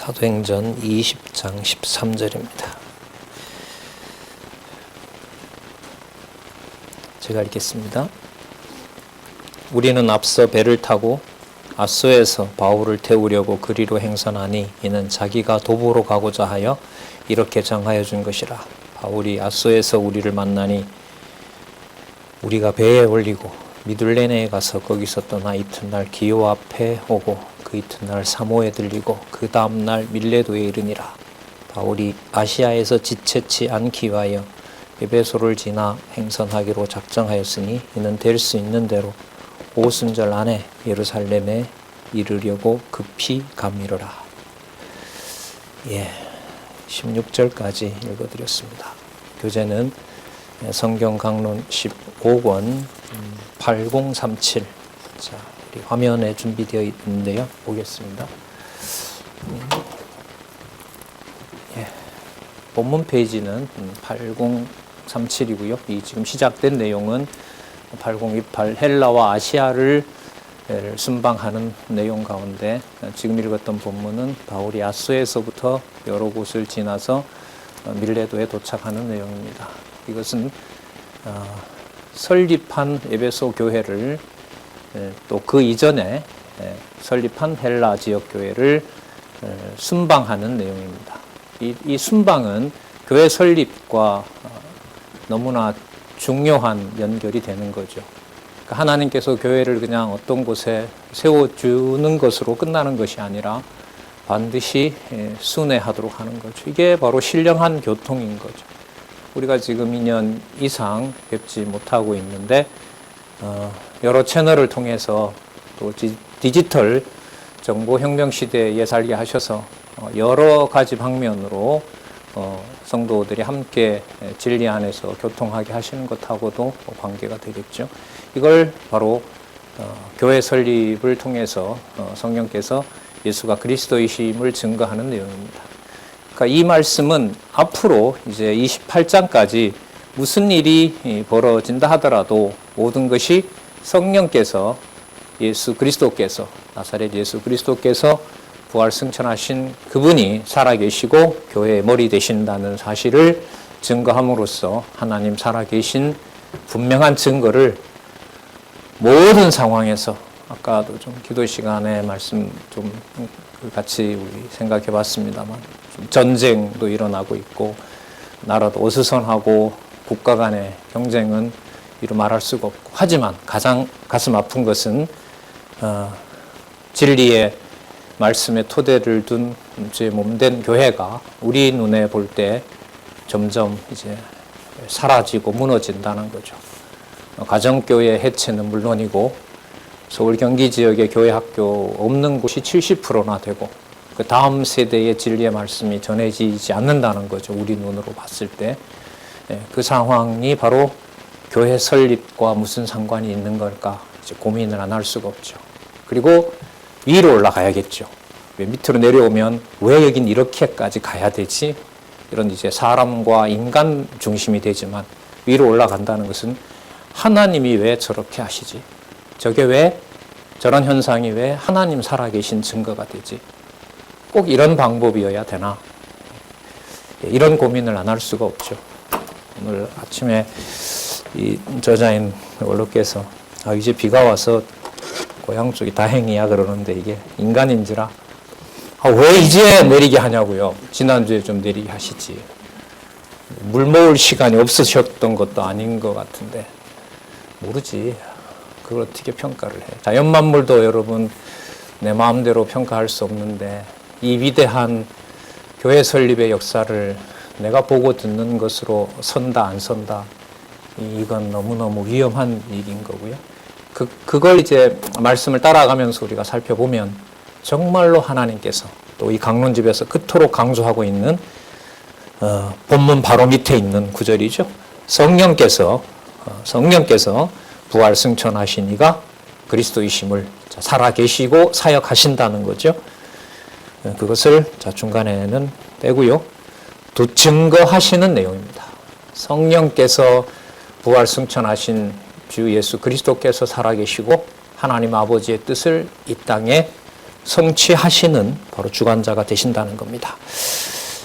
사도행전 20장 13절입니다. 제가 읽겠습니다. 우리는 앞서 배를 타고 아소에서 바울을 태우려고 그리로 행선하니 이는 자기가 도보로 가고자 하여 이렇게 정하여 준 것이라. 바울이 아소에서 우리를 만나니 우리가 배에 올리고 미둘레네에 가서 거기서 떠나 이튿날 기오 앞에 오고 그 이튿날 사모에 들리고 그 다음날 밀레도에 이르니라. 바울이 아시아에서 지체치 않기 위하여 에베소를 지나 행선하기로 작정하였으니 이는 될 수 있는 대로 오순절 안에 예루살렘에 이르려고 급히 감이르라. 16절까지 읽어드렸습니다. 교재는 성경 강론 15권 8037. 자, 우리 화면에 준비되어 있는데요. 보겠습니다. 본문 페이지는 8037이고요. 이 지금 시작된 내용은 8028 헬라와 아시아를 순방하는 내용 가운데 지금 읽었던 본문은 바울이 아소에서부터 여러 곳을 지나서 밀레도에 도착하는 내용입니다. 이것은 설립한 에베소 교회를 또 그 이전에 설립한 헬라 지역 교회를 순방하는 내용입니다. 이 순방은 교회 설립과 너무나 중요한 연결이 되는 거죠. 그러니까 하나님께서 교회를 그냥 어떤 곳에 세워주는 것으로 끝나는 것이 아니라 반드시 순회하도록 하는 거죠. 이게 바로 신령한 교통인 거죠. 우리가 지금 2년 이상 뵙지 못하고 있는데 여러 채널을 통해서 또 디지털 정보혁명 시대에 살게 하셔서 여러 가지 방면으로 성도들이 함께 진리 안에서 교통하게 하시는 것하고도 관계가 되겠죠. 이걸 바로 교회 설립을 통해서 성령께서 예수가 그리스도이심을 증거하는 내용입니다. 그러니까 이 말씀은 앞으로 이제 28장까지 무슨 일이 벌어진다 하더라도 모든 것이 성령께서 예수 그리스도께서 나사렛 예수 그리스도께서 부활 승천하신 그분이 살아계시고 교회의 머리 되신다는 사실을 증거함으로써 하나님 살아계신 분명한 증거를 모든 상황에서 아까도 좀 기도 시간에 말씀 좀 같이 우리 생각해 봤습니다만 좀 전쟁도 일어나고 있고 나라도 어수선하고 국가 간의 경쟁은 이루 말할 수가 없고 하지만 가장 가슴 아픈 것은 진리의 말씀의 토대를 둔 제 몸된 교회가 우리 눈에 볼 때 점점 이제 사라지고 무너진다는 거죠. 가정교회 해체는 물론이고 서울 경기 지역의 교회 학교 없는 곳이 70%나 되고 그 다음 세대의 진리의 말씀이 전해지지 않는다는 거죠. 우리 눈으로 봤을 때. 그 상황이 바로 교회 설립과 무슨 상관이 있는 걸까 이제 고민을 안 할 수가 없죠. 그리고 위로 올라가야겠죠. 왜 밑으로 내려오면 왜 여긴 이렇게까지 가야 되지? 이런 이제 사람과 인간 중심이 되지만 위로 올라간다는 것은 하나님이 왜 저렇게 하시지? 저게 왜 저런 현상이 왜 하나님 살아계신 증거가 되지? 꼭 이런 방법이어야 되나? 이런 고민을 안 할 수가 없죠. 오늘 아침에 이 저자인 원로께서 이제 비가 와서 고향 쪽이 다행이야 그러는데 이게 인간인지라 왜 이제 내리게 하냐고요. 지난주에 좀 내리게 하시지. 물 모을 시간이 없으셨던 것도 아닌 것 같은데 모르지. 그걸 어떻게 평가를 해. 자연 만물도 여러분 내 마음대로 평가할 수 없는데 이 위대한 교회 설립의 역사를 내가 보고 듣는 것으로 선다 안 선다 이건 너무너무 위험한 일인 거고요. 그걸 이제 말씀을 따라가면서 우리가 살펴보면 정말로 하나님께서 또 이 강론집에서 그토록 강조하고 있는 본문 바로 밑에 있는 구절이죠. 성령께서 부활 승천하신 이가 그리스도이심을 살아계시고 사역하신다는 거죠. 그것을 중간에는 빼고요. 또 증거하시는 내용입니다. 성령께서 부활 승천하신 주 예수 그리스도께서 살아계시고 하나님 아버지의 뜻을 이 땅에 성취하시는 바로 주관자가 되신다는 겁니다.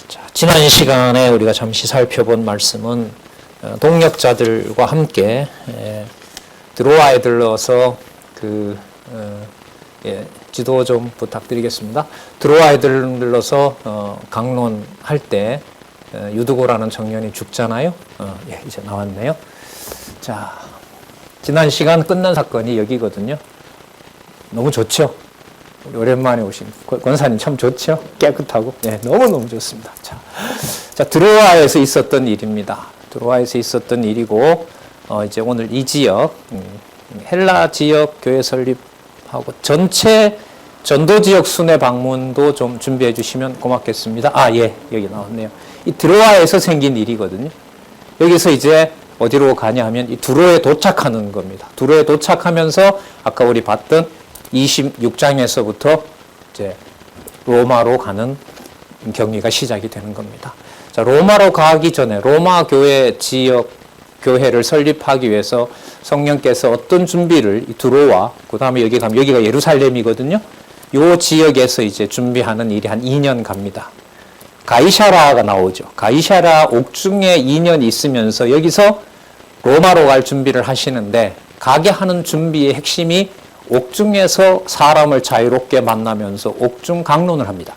자, 지난 시간에 우리가 잠시 살펴본 말씀은 동력자들과 함께 드로아에 들러서 지도 좀 부탁드리겠습니다. 드로아에 들러서 강론할 때 유두고라는 청년이 죽잖아요. 이제 나왔네요. 자, 지난 시간 끝난 사건이 여기거든요. 너무 좋죠? 우리 오랜만에 오신 권사님 참 좋죠? 깨끗하고. 네, 너무너무 좋습니다. 자, 드로아에서 있었던 일입니다. 드로아에서 있었던 일이고, 이제 오늘 이 지역, 헬라 지역 교회 설립하고 전체 전도 지역 순회 방문도 좀 준비해 주시면 고맙겠습니다. 여기 나왔네요. 이 드로아에서 생긴 일이거든요. 여기서 이제 어디로 가냐 하면 이 두로에 도착하는 겁니다. 두로에 도착하면서 아까 우리 봤던 26장에서부터 이제 로마로 가는 경위가 시작이 되는 겁니다. 자, 로마로 가기 전에 로마 교회 지역 교회를 설립하기 위해서 성령께서 어떤 준비를 이 두로와 그다음에 여기 가면 여기가 예루살렘이거든요. 요 지역에서 이제 준비하는 일이 한 2년 갑니다. 가이사라가 나오죠. 가이사라 옥중에 2년 있으면서 여기서 로마로 갈 준비를 하시는데 가게 하는 준비의 핵심이 옥중에서 사람을 자유롭게 만나면서 옥중 강론을 합니다.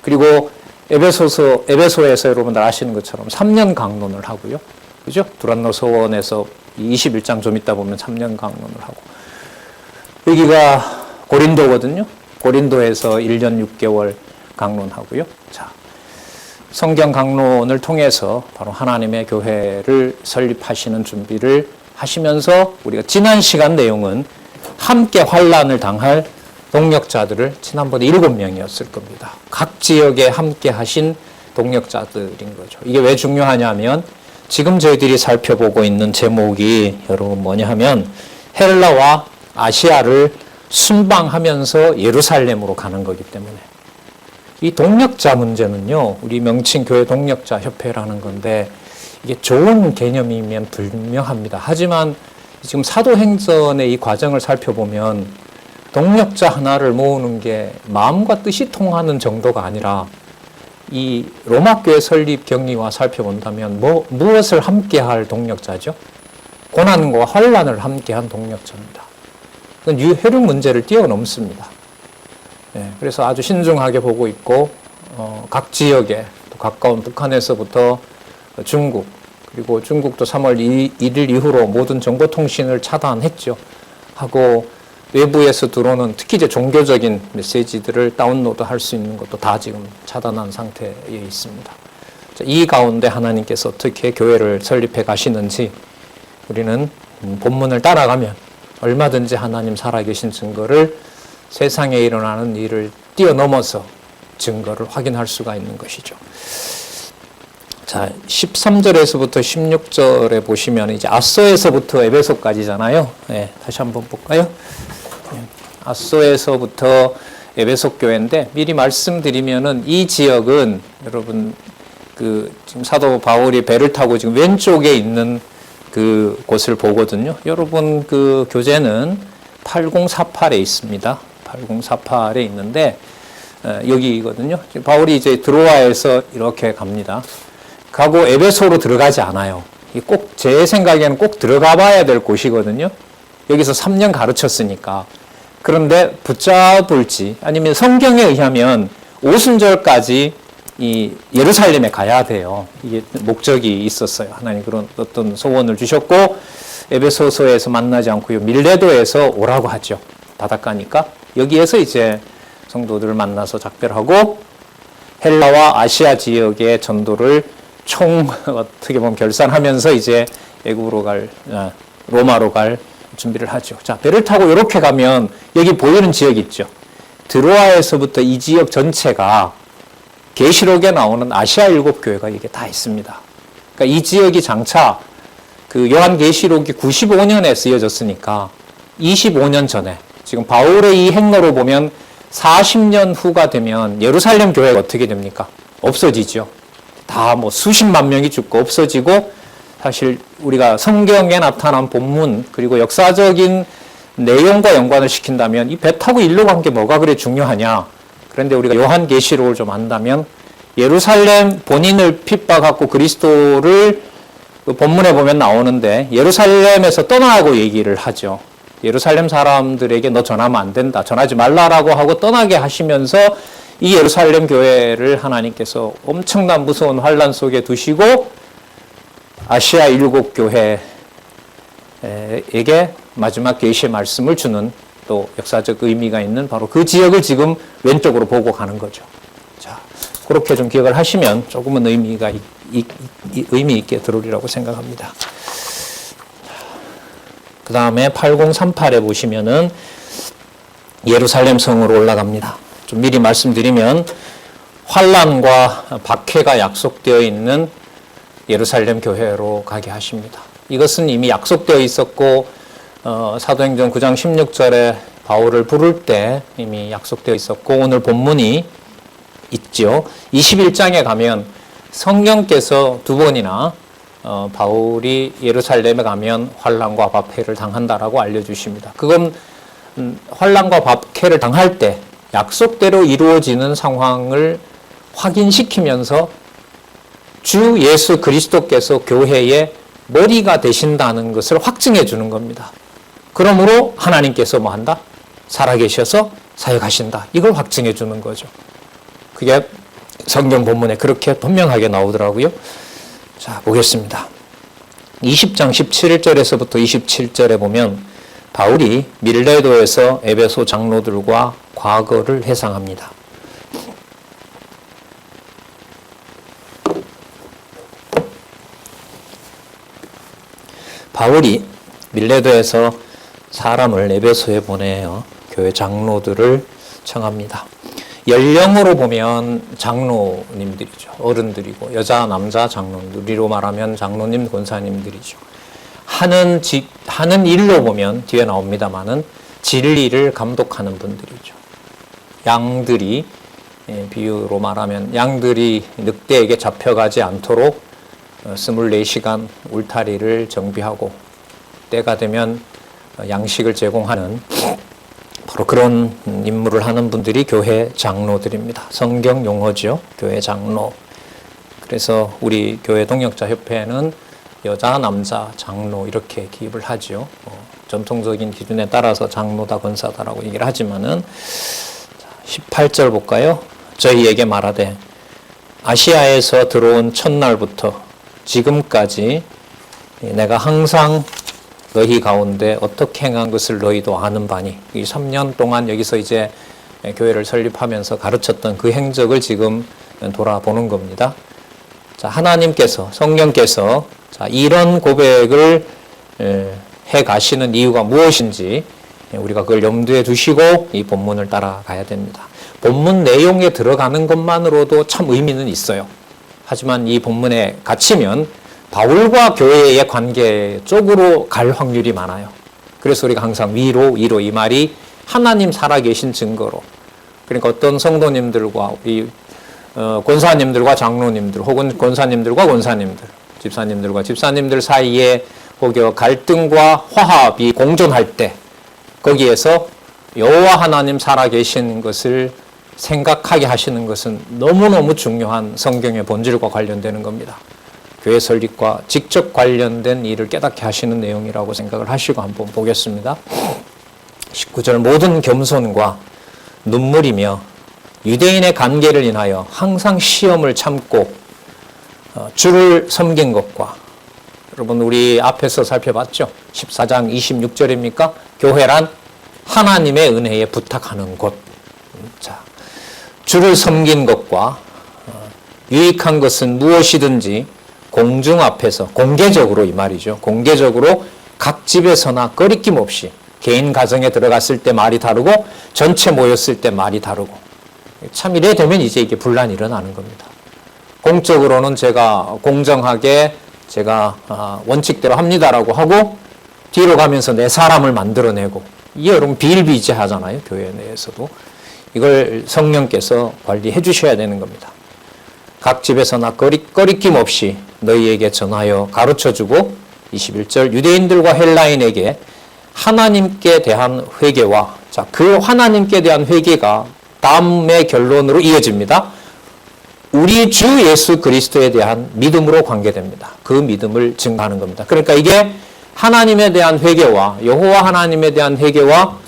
그리고 에베소에서 여러분들 아시는 것처럼 3년 강론을 하고요. 그죠? 두란노 서원에서 21장 좀 있다 보면 3년 강론을 하고. 여기가 고린도거든요. 고린도에서 1년 6개월 강론하고요. 자, 성경 강론을 통해서 바로 하나님의 교회를 설립하시는 준비를 하시면서 우리가 지난 시간 내용은 함께 환난을 당할 동력자들을 지난번에 7명이었을 겁니다. 각 지역에 함께 하신 동력자들인 거죠. 이게 왜 중요하냐면 지금 저희들이 살펴보고 있는 제목이 여러분 뭐냐 하면 헬라와 아시아를 순방하면서 예루살렘으로 가는 거기 때문에 이 동력자 문제는요, 우리 명칭 교회 동력자 협회라는 건데 이게 좋은 개념이면 분명합니다. 하지만 지금 사도행전의 이 과정을 살펴보면 동력자 하나를 모으는 게 마음과 뜻이 통하는 정도가 아니라 이 로마 교회 설립 경위와 살펴본다면 무엇을 함께할 동력자죠? 고난과 환난을 함께한 동력자입니다. 그건 혈육 문제를 뛰어넘습니다. 그래서 아주 신중하게 보고 있고 각 지역에 또 가까운 북한에서부터 중국 그리고 중국도 3월 1일 이후로 모든 정보통신을 차단했죠. 하고 외부에서 들어오는 특히 이제 종교적인 메시지들을 다운로드 할 수 있는 것도 다 지금 차단한 상태에 있습니다. 이 가운데 하나님께서 어떻게 교회를 설립해 가시는지 우리는 본문을 따라가면 얼마든지 하나님 살아계신 증거를 세상에 일어나는 일을 뛰어넘어서 증거를 확인할 수가 있는 것이죠. 자, 13절에서부터 16절에 보시면 이제 아소에서부터 에베소까지잖아요. 다시 한번 볼까요? 아소에서부터 에베소 교회인데 미리 말씀드리면은 이 지역은 여러분 지금 사도 바울이 배를 타고 지금 왼쪽에 있는 그 곳을 보거든요. 여러분 그 교재는 8048에 있습니다. 8048에 있는데 여기거든요. 바울이 이제 드로아에서 이렇게 갑니다. 가고 에베소로 들어가지 않아요. 꼭 제 생각에는 꼭 들어가 봐야 될 곳이거든요. 여기서 3년 가르쳤으니까. 그런데 붙잡을지 아니면 성경에 의하면 오순절까지 이 예루살렘에 가야 돼요. 이게 목적이 있었어요. 하나님 그런 어떤 소원을 주셨고 에베소서에서 만나지 않고 밀레도에서 오라고 하죠. 바닷가니까 여기에서 이제 성도들을 만나서 작별하고 헬라와 아시아 지역의 전도를 어떻게 보면 결산하면서 이제 애국으로 로마로 갈 준비를 하죠. 자, 배를 타고 이렇게 가면 여기 보이는 지역 있죠. 드로아에서부터 이 지역 전체가 계시록에 나오는 아시아 7교회가 이게 다 있습니다. 그러니까 이 지역이 장차 그 요한계시록이 95년에 쓰여졌으니까 25년 전에 지금 바울의 이 행로로 보면 40년 후가 되면 예루살렘 교회가 어떻게 됩니까? 없어지죠. 다 뭐 수십만 명이 죽고 없어지고 사실 우리가 성경에 나타난 본문 그리고 역사적인 내용과 연관을 시킨다면 이 배 타고 일로 간 게 뭐가 그래 중요하냐. 그런데 우리가 요한계시록을 좀 안다면 예루살렘 본인을 핍박하고 그리스도를 본문에 보면 나오는데 예루살렘에서 떠나라고 얘기를 하죠. 예루살렘 사람들에게 너 전하면 안 된다. 전하지 말라라고 하고 떠나게 하시면서 이 예루살렘 교회를 하나님께서 엄청난 무서운 환란 속에 두시고 아시아 일곱 교회에게 마지막 계시의 말씀을 주는 또 역사적 의미가 있는 바로 그 지역을 지금 왼쪽으로 보고 가는 거죠. 자, 그렇게 좀 기억을 하시면 조금은 의미 있게 들어오리라고 생각합니다. 그 다음에 8038에 보시면은 예루살렘 성으로 올라갑니다. 좀 미리 말씀드리면 환란과 박해가 약속되어 있는 예루살렘 교회로 가게 하십니다. 이것은 이미 약속되어 있었고 사도행전 9장 16절에 바울을 부를 때 이미 약속되어 있었고 오늘 본문이 있죠. 21장에 가면 성령께서 두 번이나 바울이 예루살렘에 가면 환란과 박해를 당한다라고 알려주십니다. 그건 환란과 박해를 당할 때 약속대로 이루어지는 상황을 확인시키면서 주 예수 그리스도께서 교회의 머리가 되신다는 것을 확증해 주는 겁니다. 그러므로 하나님께서 뭐 한다? 살아계셔서 사역하신다. 이걸 확증해 주는 거죠. 그게 성경 본문에 그렇게 분명하게 나오더라고요. 자, 보겠습니다. 20장 17절에서부터 27절에 보면 바울이 밀레도에서 에베소 장로들과 과거를 회상합니다. 바울이 밀레도에서 사람을 에베소에 보내어 교회 장로들을 청합니다. 연령으로 보면 장로님들이죠. 어른들이고 여자, 남자 장로님들. 우리로 말하면 장로님, 권사님들이죠. 하는 일로 보면 뒤에 나옵니다마는 진리를 감독하는 분들이죠. 양들이 비유로 말하면 양들이 늑대에게 잡혀가지 않도록 24시간 울타리를 정비하고 때가 되면 양식을 제공하는 바로 그런 임무를 하는 분들이 교회 장로들입니다. 성경 용어죠. 교회 장로. 그래서 우리 교회 동역자 협회는 여자, 남자, 장로 이렇게 기입을 하죠. 전통적인 기준에 따라서 장로다, 권사다라고 얘기를 하지만은 18절 볼까요? 저희에게 말하되 아시아에서 들어온 첫날부터 지금까지 내가 항상 너희 가운데 어떻게 행한 것을 너희도 아는 바니 이 3년 동안 여기서 이제 교회를 설립하면서 가르쳤던 그 행적을 지금 돌아보는 겁니다. 자, 하나님께서 성령께서 자, 이런 고백을 해 가시는 이유가 무엇인지 우리가 그걸 염두에 두시고 이 본문을 따라가야 됩니다. 본문 내용에 들어가는 것만으로도 참 의미는 있어요. 하지만 이 본문에 갇히면 바울과 교회의 관계 쪽으로 갈 확률이 많아요. 그래서 우리가 항상 위로 이 말이 하나님 살아계신 증거로 그러니까 어떤 성도님들과 우리 권사님들과 장로님들 혹은 권사님들과 권사님들 집사님들과 집사님들 사이에 혹여 갈등과 화합이 공존할 때 거기에서 여호와 하나님 살아계신 것을 생각하게 하시는 것은 너무너무 중요한 성경의 본질과 관련되는 겁니다. 교회 설립과 직접 관련된 일을 깨닫게 하시는 내용이라고 생각을 하시고 한번 보겠습니다. 19절 모든 겸손과 눈물이며 유대인의 관계를 인하여 항상 시험을 참고 주를 섬긴 것과 여러분 우리 앞에서 살펴봤죠. 14장 26절입니까? 교회란 하나님의 은혜에 부탁하는 곳. 자, 주를 섬긴 것과 유익한 것은 무엇이든지 공중 앞에서 공개적으로 이 말이죠. 공개적으로 각 집에서나 꺼리낌 없이 개인 가정에 들어갔을 때 말이 다르고 전체 모였을 때 말이 다르고 참 이래 되면 이제 이게 분란이 일어나는 겁니다. 공적으로는 제가 공정하게 제가 원칙대로 합니다라고 하고 뒤로 가면서 내 사람을 만들어내고 이게 여러분 비일비재하잖아요. 교회 내에서도. 이걸 성령께서 관리해 주셔야 되는 겁니다. 각 집에서나 꺼리낌 없이 너희에게 전하여 가르쳐주고 21절 유대인들과 헬라인에게 하나님께 대한 회개와, 자, 그 하나님께 대한 회개가 다음의 결론으로 이어집니다. 우리 주 예수 그리스도에 대한 믿음으로 관계됩니다. 그 믿음을 증거하는 겁니다. 그러니까 이게 하나님에 대한 회개와, 여호와 하나님에 대한 회개와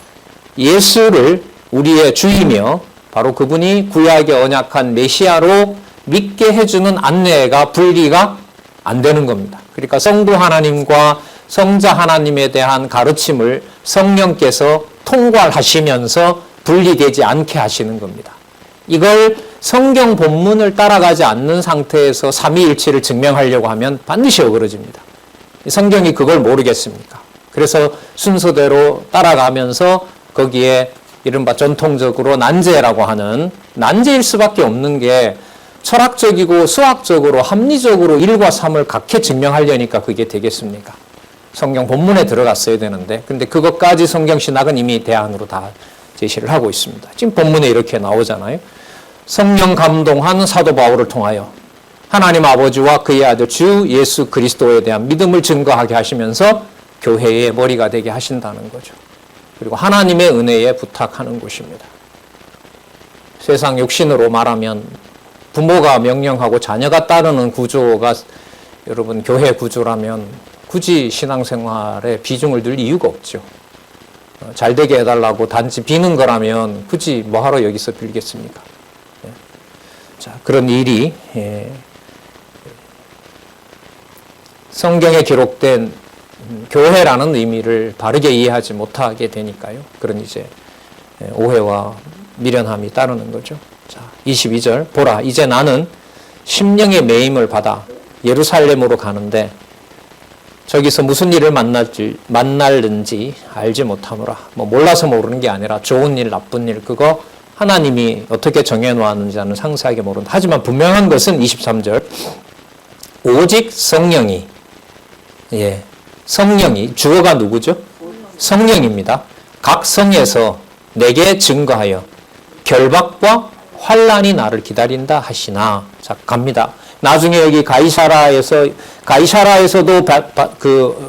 예수를 우리의 주이며 바로 그분이 구약의 언약한 메시아로 믿게 해주는 안내가 분리가 안 되는 겁니다. 그러니까 성부 하나님과 성자 하나님에 대한 가르침을 성령께서 통괄하시면서 분리되지 않게 하시는 겁니다. 이걸 성경 본문을 따라가지 않는 상태에서 삼위일체를 증명하려고 하면 반드시 어그러집니다. 성경이 그걸 모르겠습니까? 그래서 순서대로 따라가면서 거기에 이른바 전통적으로 난제라고 하는, 난제일 수밖에 없는 게 철학적이고 수학적으로 합리적으로 1과 3을 각해 증명하려니까 그게 되겠습니까? 성경 본문에 들어갔어야 되는데, 근데 그것까지 성경 신학은 이미 대안으로 다 제시를 하고 있습니다. 지금 본문에 이렇게 나오잖아요. 성령 감동한 사도 바울을 통하여 하나님 아버지와 그의 아들 주 예수 그리스도에 대한 믿음을 증거하게 하시면서 교회의 머리가 되게 하신다는 거죠. 그리고 하나님의 은혜에 부탁하는 것입니다. 세상 육신으로 말하면 부모가 명령하고 자녀가 따르는 구조가 여러분 교회 구조라면 굳이 신앙생활에 비중을 들 이유가 없죠. 잘 되게 해달라고 단지 비는 거라면 굳이 뭐하러 여기서 빌겠습니까? 자, 그런 일이 성경에 기록된 교회라는 의미를 바르게 이해하지 못하게 되니까요. 그런 이제 오해와 미련함이 따르는 거죠. 자, 22절 보라 이제 나는 심령의 매임을 받아 예루살렘으로 가는데 저기서 무슨 일을 만날는지 알지 못하노라. 뭐 몰라서 모르는 게 아니라 좋은 일, 나쁜 일 그거 하나님이 어떻게 정해놓았는지는 상세하게 모른다. 하지만 분명한 것은 23절 오직 성령이 성령이 주어가 누구죠? 성령입니다. 각 성에서 내게 증거하여 결박과 환난이 나를 기다린다 하시나. 자, 갑니다. 나중에 여기 가이사라에서도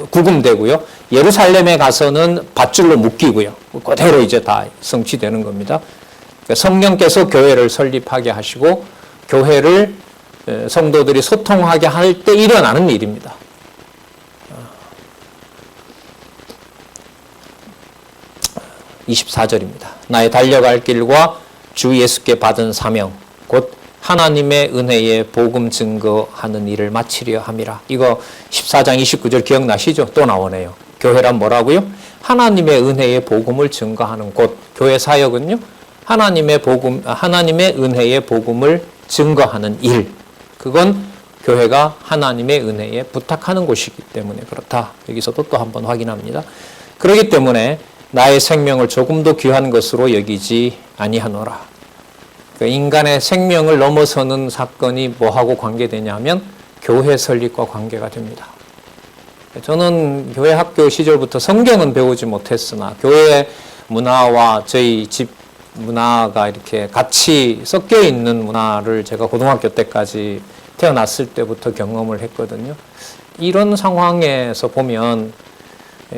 구금되고요. 예루살렘에 가서는 밧줄로 묶이고요. 그대로 이제 다 성취되는 겁니다. 그러니까 성령께서 교회를 설립하게 하시고 교회를 성도들이 소통하게 할 때 일어나는 일입니다. 24절입니다. 나의 달려갈 길과 주 예수께 받은 사명 곧 하나님의 은혜의 복음 증거하는 일을 마치려 함이라. 이거 14장 29절 기억나시죠? 또 나오네요. 교회란 뭐라고요? 하나님의 은혜의 복음을 증거하는 곳. 교회 사역은요? 하나님의 은혜의 복음을 증거하는 일. 그건 교회가 하나님의 은혜에 부탁하는 곳이기 때문에 그렇다. 여기서도 또 한번 확인합니다. 그렇기 때문에 나의 생명을 조금도 귀한 것으로 여기지 아니하노라. 인간의 생명을 넘어서는 사건이 뭐하고 관계되냐면 교회 설립과 관계가 됩니다. 저는 교회 학교 시절부터 성경은 배우지 못했으나 교회 문화와 저희 집 문화가 이렇게 같이 섞여 있는 문화를 제가 고등학교 때까지 태어났을 때부터 경험을 했거든요. 이런 상황에서 보면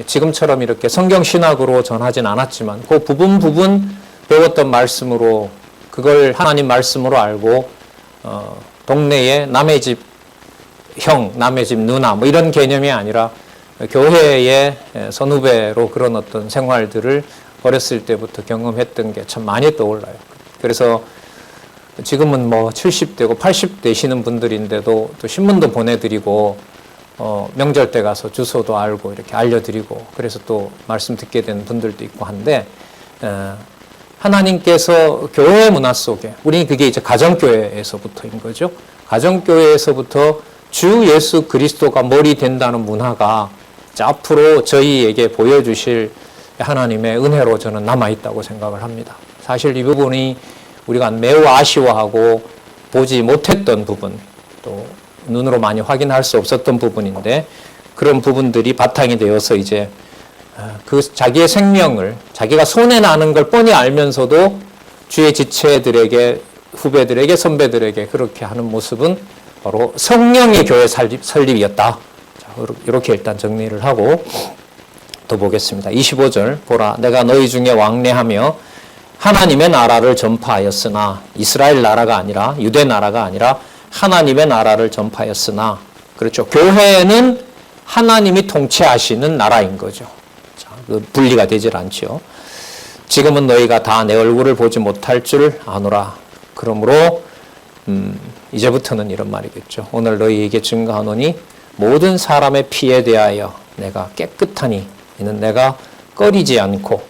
지금처럼 이렇게 성경 신학으로 전하진 않았지만 그 부분 배웠던 말씀으로 그걸 하나님 말씀으로 알고 동네에 남의 집 형, 남의 집 누나 뭐 이런 개념이 아니라 교회의 선후배로 그런 어떤 생활들을 어렸을 때부터 경험했던 게 참 많이 떠올라요. 그래서 지금은 뭐 70대고 80대시는 분들인데도 또 신문도 보내드리고 명절 때 가서 주소도 알고 이렇게 알려드리고 그래서 또 말씀 듣게 된 분들도 있고 한데 하나님께서 교회 문화 속에 우리는 그게 이제 가정교회에서부터인 거죠. 가정교회에서부터 주 예수 그리스도가 머리 된다는 문화가 앞으로 저희에게 보여주실 하나님의 은혜로 저는 남아있다고 생각을 합니다. 사실 이 부분이 우리가 매우 아쉬워하고 보지 못했던 부분 또 눈으로 많이 확인할 수 없었던 부분인데 그런 부분들이 바탕이 되어서 이제 그 자기의 생명을 자기가 손해나는 걸 뻔히 알면서도 주의 지체들에게 후배들에게 선배들에게 그렇게 하는 모습은 바로 성령의 교회 설립이었다. 자, 이렇게 일단 정리를 하고 더 보겠습니다. 25절 보라 내가 너희 중에 왕래하며 하나님의 나라를 전파하였으나 이스라엘 나라가 아니라 유대 나라가 아니라 하나님의 나라를 전파하였으나 그렇죠. 교회는 하나님이 통치하시는 나라인 거죠. 자, 그 분리가 되질 않죠. 지금은 너희가 다 내 얼굴을 보지 못할 줄 아노라. 그러므로 이제부터는 이런 말이겠죠. 오늘 너희에게 증거하노니 모든 사람의 피에 대하여 내가 깨끗하니 이는 내가 꺼리지 않고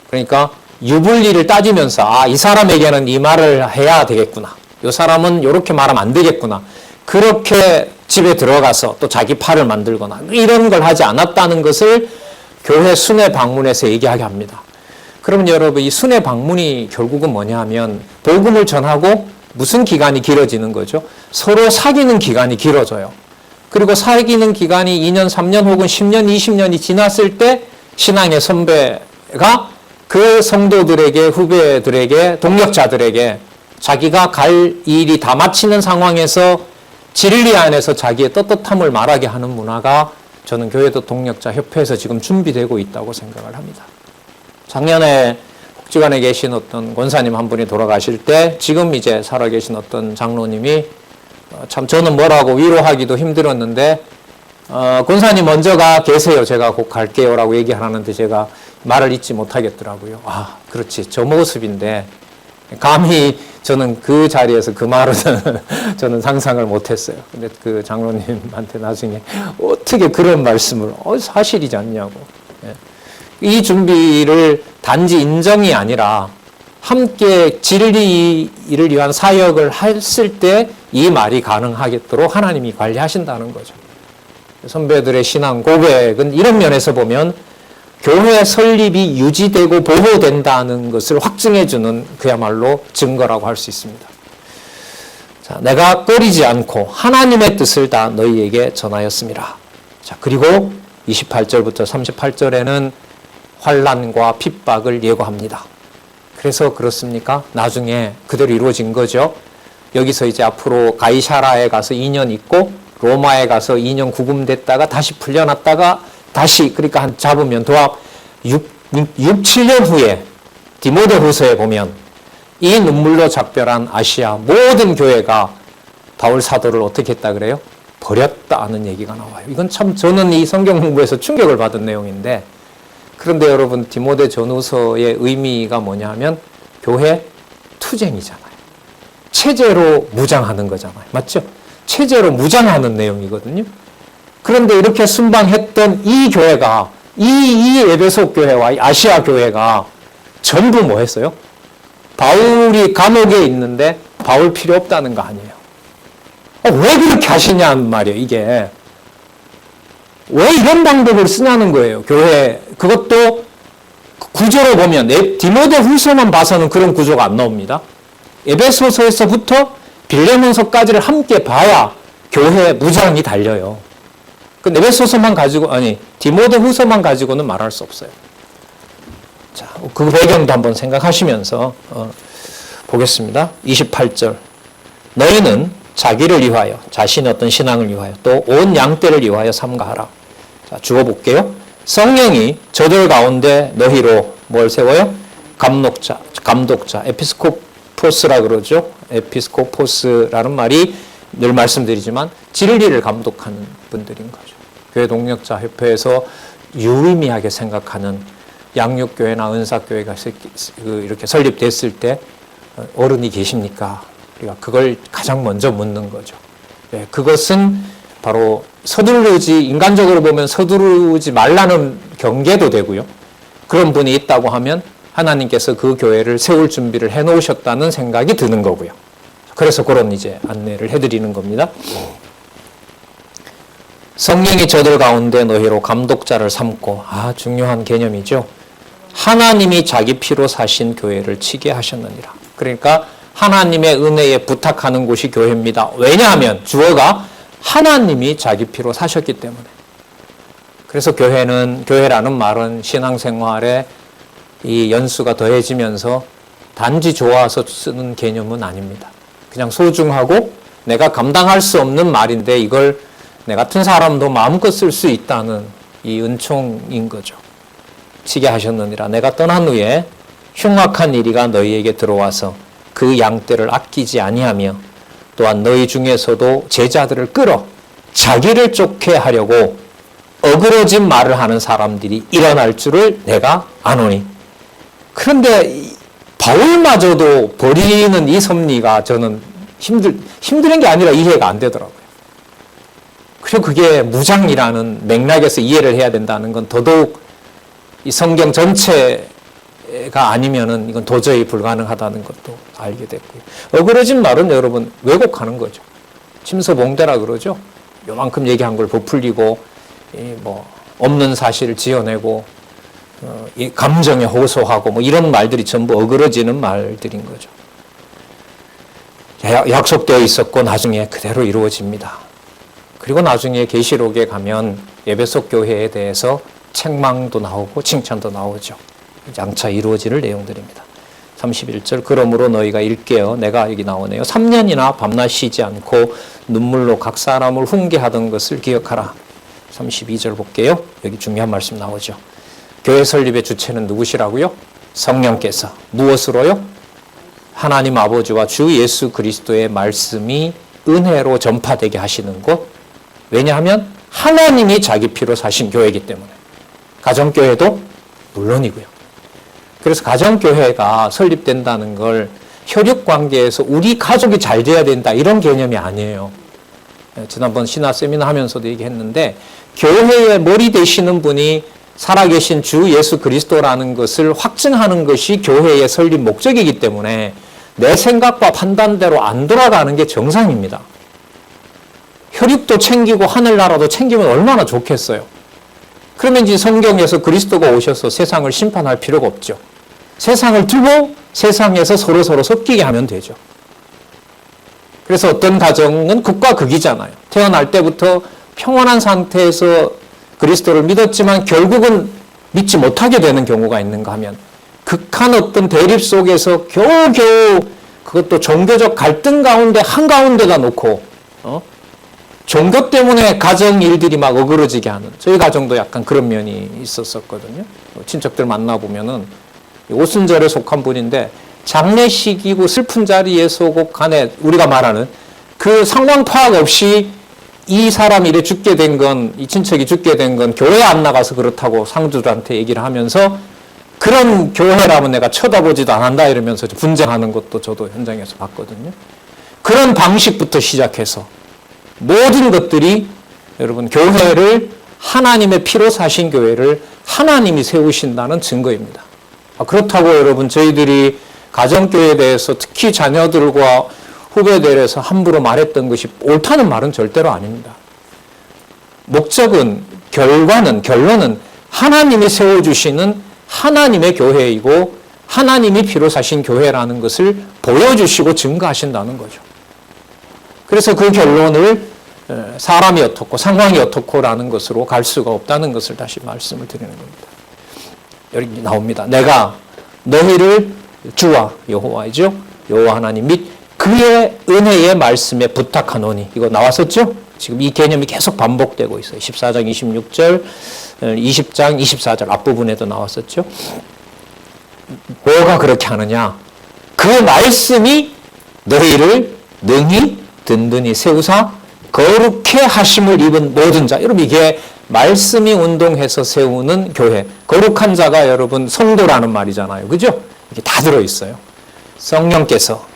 그러니까 유불리를 따지면서 이 사람에게는 이 말을 해야 되겠구나. 이 사람은 이렇게 말하면 안 되겠구나. 그렇게 집에 들어가서 또 자기 팔을 만들거나 이런 걸 하지 않았다는 것을 교회 순회 방문에서 얘기하게 합니다. 그러면 여러분 이 순회 방문이 결국은 뭐냐 하면 복음을 전하고 무슨 기간이 길어지는 거죠? 서로 사귀는 기간이 길어져요. 그리고 사귀는 기간이 2년, 3년 혹은 10년, 20년이 지났을 때 신앙의 선배가 그 성도들에게, 후배들에게, 동력자들에게 자기가 갈 일이 다 마치는 상황에서 진리 안에서 자기의 떳떳함을 말하게 하는 문화가 저는 교회도 동력자 협회에서 지금 준비되고 있다고 생각을 합니다. 작년에 복지관에 계신 어떤 권사님 한 분이 돌아가실 때 지금 이제 살아계신 어떤 장로님이 참 저는 뭐라고 위로하기도 힘들었는데 권사님 먼저 가 계세요. 제가 곧 갈게요 라고 얘기하는데 제가 말을 잊지 못하겠더라고요. 그렇지. 저 모습인데 감히 저는 그 자리에서 그 말은 저는 상상을 못했어요. 근데 그 장로님한테 나중에 어떻게 그런 말씀을 사실이지 않냐고. 이 준비를 단지 인정이 아니라 함께 진리를 위한 사역을 했을 때 이 말이 가능하겠도록 하나님이 관리하신다는 거죠. 선배들의 신앙 고백은 이런 면에서 보면 교회 설립이 유지되고 보호된다는 것을 확증해주는 그야말로 증거라고 할 수 있습니다. 자, 내가 꺼리지 않고 하나님의 뜻을 다 너희에게 전하였습니다. 자, 그리고 28절부터 38절에는 환난과 핍박을 예고합니다. 그래서 그렇습니까? 나중에 그대로 이루어진 거죠. 여기서 이제 앞으로 가이사라에 가서 2년 있고 로마에 가서 2년 구금됐다가 다시 풀려났다가 다시 그러니까 한 잡으면 도합 6, 7년 후에 디모데후서에 보면 이 눈물로 작별한 아시아 모든 교회가 바울 사도를 어떻게 했다 그래요? 버렸다는 얘기가 나와요. 이건 참 저는 이 성경 공부에서 충격을 받은 내용인데 그런데 여러분 디모데 전후서의 의미가 뭐냐면 교회 투쟁이잖아요. 체제로 무장하는 거잖아요. 맞죠? 체제로 무장하는 내용이거든요. 그런데 이렇게 순방했던 이 교회가 이 에베소 교회와 아시아 교회가 전부 뭐 했어요? 바울이 감옥에 있는데 바울 필요 없다는 거 아니에요. 왜 그렇게 하시냐는 말이에요. 이게 왜 이런 방법을 쓰냐는 거예요. 교회 그것도 구조로 보면 디모데 후서만 봐서는 그런 구조가 안 나옵니다. 에베소서에서부터 빌레몬서까지를 함께 봐야 교회 무장이 달려요. 그 에베소서만 가지고 디모데 후서만 가지고는 말할 수 없어요. 자, 그 배경도 한번 생각하시면서 보겠습니다. 28절 너희는 자기를 위하여 자신의 어떤 신앙을 위하여 또 온 양떼를 위하여 삼가하라. 자, 주어볼게요. 성령이 저들 가운데 너희로 뭘 세워요? 감독자, 에피스코포스라 그러죠. 에피스코포스라는 말이 늘 말씀드리지만 진리를 감독하는 분들인 거죠. 교회 동력자 협회에서 유의미하게 생각하는 양육교회나 은사교회가 이렇게 설립됐을 때 어른이 계십니까? 우리가 그걸 가장 먼저 묻는 거죠. 네, 그것은 바로 인간적으로 보면 서두르지 말라는 경계도 되고요. 그런 분이 있다고 하면 하나님께서 그 교회를 세울 준비를 해 놓으셨다는 생각이 드는 거고요. 그래서 그런 이제 안내를 해드리는 겁니다. 성령이 저들 가운데 너희로 감독자를 삼고, 중요한 개념이죠. 하나님이 자기 피로 사신 교회를 치게 하셨느니라. 그러니까 하나님의 은혜에 부탁하는 곳이 교회입니다. 왜냐하면 주어가 하나님이 자기 피로 사셨기 때문에. 그래서 교회라는 말은 신앙생활에 이 연수가 더해지면서 단지 좋아서 쓰는 개념은 아닙니다. 그냥 소중하고 내가 감당할 수 없는 말인데 이걸 내 같은 사람도 마음껏 쓸 수 있다는 이 은총인 거죠. 치게 하셨느니라. 내가 떠난 후에 흉악한 이리가 너희에게 들어와서 그 양떼를 아끼지 아니하며 또한 너희 중에서도 제자들을 끌어 자기를 쫓게 하려고 어그러진 말을 하는 사람들이 일어날 줄을 내가 아노니. 그런데 바울마저도 버리는 이 섭리가 저는 힘든 게 아니라 이해가 안 되더라고요. 그리고 그게 무장이라는 맥락에서 이해를 해야 된다는 건 더더욱 이 성경 전체가 아니면은 이건 도저히 불가능하다는 것도 알게 됐고요. 어그러진 말은 여러분 왜곡하는 거죠. 침서봉대라 그러죠. 요만큼 얘기한 걸 부풀리고 없는 사실을 지어내고 이 감정에 호소하고 이런 말들이 전부 어그러지는 말들인 거죠. 약속되어 있었고 나중에 그대로 이루어집니다. 그리고 나중에 계시록에 가면 에베소 교회에 대해서 책망도 나오고 칭찬도 나오죠. 장차 이루어질 내용들입니다. 31절 그러므로 너희가 일깨어 내가 여기 나오네요. 3년이나 밤낮 쉬지 않고 눈물로 각 사람을 훈계하던 것을 기억하라. 32절 볼게요. 여기 중요한 말씀 나오죠. 교회 설립의 주체는 누구시라고요? 성령께서. 무엇으로요? 하나님 아버지와 주 예수 그리스도의 말씀이 은혜로 전파되게 하시는 것. 왜냐하면 하나님이 자기 피로 사신 교회이기 때문에. 가정교회도 물론이고요. 그래서 가정교회가 설립된다는 걸 혈육관계에서 우리 가족이 잘 돼야 된다 이런 개념이 아니에요. 지난번 신화 세미나 하면서도 얘기했는데 교회의 머리 되시는 분이 살아계신 주 예수 그리스도라는 것을 확증하는 것이 교회의 설립 목적이기 때문에 내 생각과 판단대로 안 돌아가는 게 정상입니다. 혈육도 챙기고 하늘나라도 챙기면 얼마나 좋겠어요. 그러면 이제 성경에서 그리스도가 오셔서 세상을 심판할 필요가 없죠. 세상을 두고 세상에서 서로 섞이게 하면 되죠. 그래서 어떤 가정은 극과 극이잖아요. 태어날 때부터 평온한 상태에서 그리스도를 믿었지만 결국은 믿지 못하게 되는 경우가 있는가 하면 극한 어떤 대립 속에서 겨우겨우 그것도 종교적 갈등 가운데 한가운데다 놓고 종교 때문에 가정 일들이 막 어그러지게 하는 저희 가정도 약간 그런 면이 있었거든요. 친척들 만나보면은 오순절에 속한 분인데 장례식이고 슬픈 자리에서 꼭 간에 우리가 말하는 그 상황 파악 없이 이 사람이 이래 죽게 된 건, 이 친척이 죽게 된 건 교회 안 나가서 그렇다고 상주들한테 얘기를 하면서 그런 교회라면 내가 쳐다보지도 않는다 이러면서 분쟁하는 것도 저도 현장에서 봤거든요. 그런 방식부터 시작해서 모든 것들이 여러분 교회를 하나님의 피로 사신 교회를 하나님이 세우신다는 증거입니다. 그렇다고 여러분 저희들이 가정교회에 대해서 특히 자녀들과 후배들에서 함부로 말했던 것이 옳다는 말은 절대로 아닙니다. 목적은 결론은 하나님이 세워주시는 하나님의 교회이고 하나님이 피로 사신 교회라는 것을 보여주시고 증거하신다는 거죠. 그래서 그 결론을 사람이 어떻고 상황이 어떻고라는 것으로 갈 수가 없다는 것을 다시 말씀을 드리는 겁니다. 여기 나옵니다. 내가 너희를 주와 여호와이죠. 여호와 하나님 및 그의 은혜의 말씀에 부탁하노니 이거 나왔었죠? 지금 이 개념이 계속 반복되고 있어요. 14장 26절, 20장 24절 앞부분에도 나왔었죠. 뭐가 그렇게 하느냐? 그 말씀이 너희를 능히 든든히 세우사 거룩해 하심을 입은 모든 자. 여러분 이게 말씀이 운동해서 세우는 교회. 거룩한 자가 여러분 성도라는 말이잖아요. 그죠? 이게 다 들어있어요. 성령께서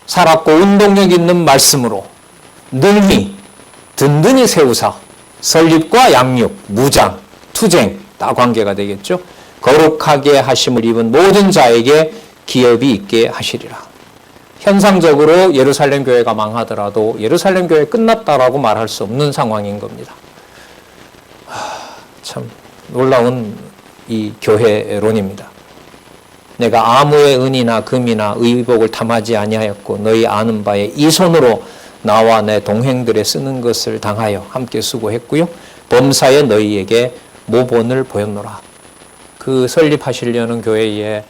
살았고 운동력 있는 말씀으로 능히 든든히 세우사 설립과 양육, 무장, 투쟁 다 관계가 되겠죠. 거룩하게 하심을 입은 모든 자에게 기업이 있게 하시리라. 현상적으로 예루살렘 교회가 망하더라도 예루살렘 교회 끝났다라고 말할 수 없는 상황인 겁니다. 참 놀라운 이 교회론입니다. 내가 아무의 은이나 금이나 의복을 탐하지 아니하였고 너희 아는 바에 이 손으로 나와 내 동행들에 쓰는 것을 당하여 함께 수고했고요. 범사에 너희에게 모본을 보였노라. 그 설립하시려는 교회에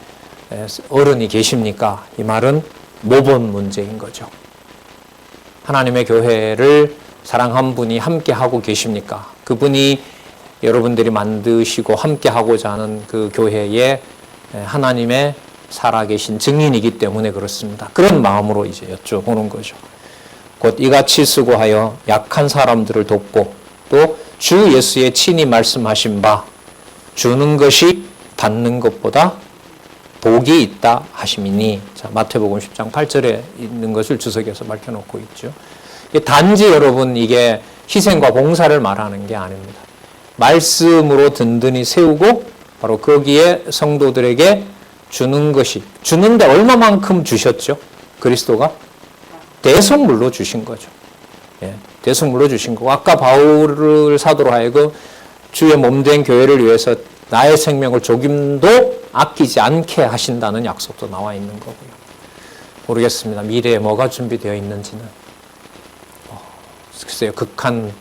어른이 계십니까? 이 말은 모본 문제인 거죠. 하나님의 교회를 사랑한 분이 함께 하고 계십니까? 그분이 여러분들이 만드시고 함께 하고자 하는 그 교회에 하나님의 살아계신 증인이기 때문에 그렇습니다. 그런 마음으로 이제 여쭤보는 거죠. 곧 이같이 수고하여 약한 사람들을 돕고 또 주 예수의 친히 말씀하신 바 주는 것이 받는 것보다 복이 있다 하심이니. 자, 마태복음 10장 8절에 있는 것을 주석에서 밝혀놓고 있죠. 단지 여러분 이게 희생과 봉사를 말하는 게 아닙니다. 말씀으로 든든히 세우고 바로 거기에 성도들에게 주는 것이, 주는데 얼마만큼 주셨죠? 그리스도가 대속물로 주신 거죠. 예, 대속물로 주신 거고, 아까 바울 사도로 하여금 주의 몸된 교회를 위해서 나의 생명을 조금도 아끼지 않게 하신다는 약속도 나와 있는 거고요. 모르겠습니다. 미래에 뭐가 준비되어 있는지는. 글쎄요, 극한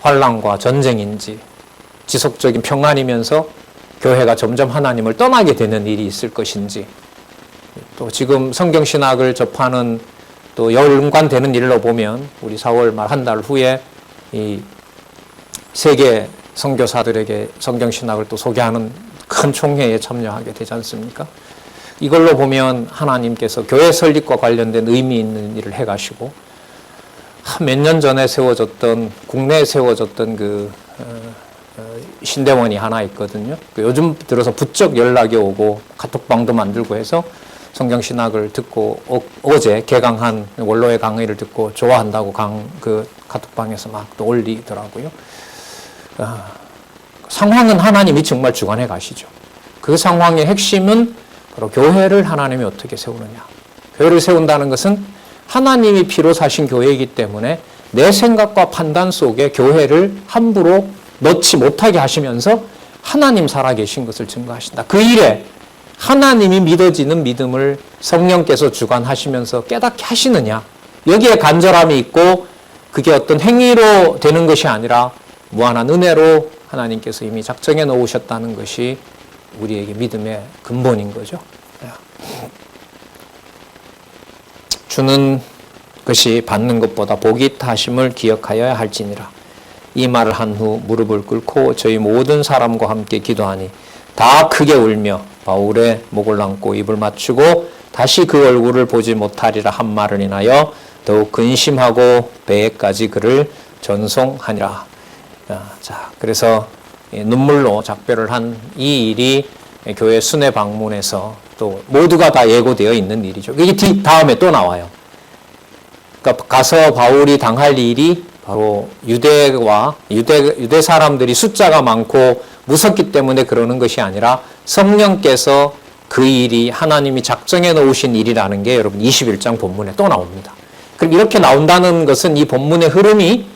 환난과 전쟁인지 지속적인 평안이면서 교회가 점점 하나님을 떠나게 되는 일이 있을 것인지, 또 지금 성경신학을 접하는 또 연관되는 일로 보면 우리 4월 말 한 달 후에 이 세계 선교사들에게 성경신학을 또 소개하는 큰 총회에 참여하게 되지 않습니까? 이걸로 보면 하나님께서 교회 설립과 관련된 의미 있는 일을 해가시고 몇 년 전에 세워졌던, 국내에 세워졌던 그 신대원이 하나 있거든요. 요즘 들어서 부쩍 연락이 오고 카톡방도 만들고 해서 성경신학을 듣고 어제 개강한 원로의 강의를 듣고 좋아한다고 그 카톡방에서 막 또 올리더라고요. 상황은 하나님이 정말 주관해 가시죠. 그 상황의 핵심은 바로 교회를 하나님이 어떻게 세우느냐. 교회를 세운다는 것은 하나님이 피로 사신 교회이기 때문에 내 생각과 판단 속에 교회를 함부로 넣지 못하게 하시면서 하나님 살아계신 것을 증거하신다. 그 일에 하나님이 믿어지는 믿음을 성령께서 주관하시면서 깨닫게 하시느냐. 여기에 간절함이 있고 그게 어떤 행위로 되는 것이 아니라 무한한 은혜로 하나님께서 이미 작정해 놓으셨다는 것이 우리에게 믿음의 근본인 거죠. 주는 것이 받는 것보다 복이 있다 하심을 기억하여야 할지니라. 이 말을 한 후 무릎을 꿇고 저희 모든 사람과 함께 기도하니 다 크게 울며 바울의 목을 안고 입을 맞추고 다시 그 얼굴을 보지 못하리라 한 말을 인하여 더욱 근심하고 배에까지 그를 전송하니라. 자, 그래서 눈물로 작별을 한 이 일이 교회 순회 방문에서 또 모두가 다 예고되어 있는 일이죠. 이게 다음에 또 나와요. 그러니까 가서 바울이 당할 일이 바로 유대 사람들이 숫자가 많고 무섭기 때문에 그러는 것이 아니라 성령께서 그 일이 하나님이 작정해 놓으신 일이라는 게 여러분 21장 본문에 또 나옵니다. 그럼 이렇게 나온다는 것은 이 본문의 흐름이